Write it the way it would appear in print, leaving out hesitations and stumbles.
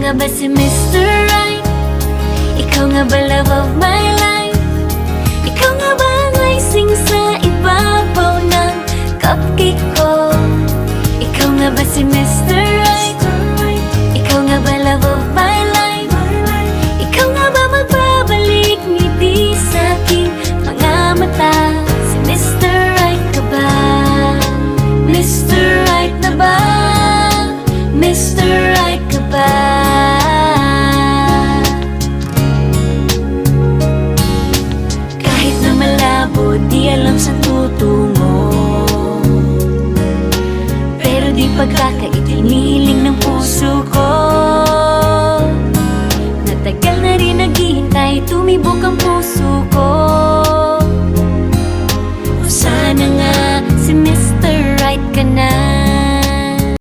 nga ba si Mr. Right? Ikaw nga ba love of my life? Ikaw nga ba ang icing sa ibabaw ng cupcake ko? Ikaw nga ba si Mr. Right? Ikaw nga ba love of my life? Ikaw nga ba magbabalik ngiti sa aking mga mata? Si Mr. Right ka ba? Mr. Right na ba? Mr. Right ka ba? Kahit na malabo, di alam sa tutungo, pero di pagkakaitiniling ng puso ko. Natagal na rin naghihintay, tumibok ang puso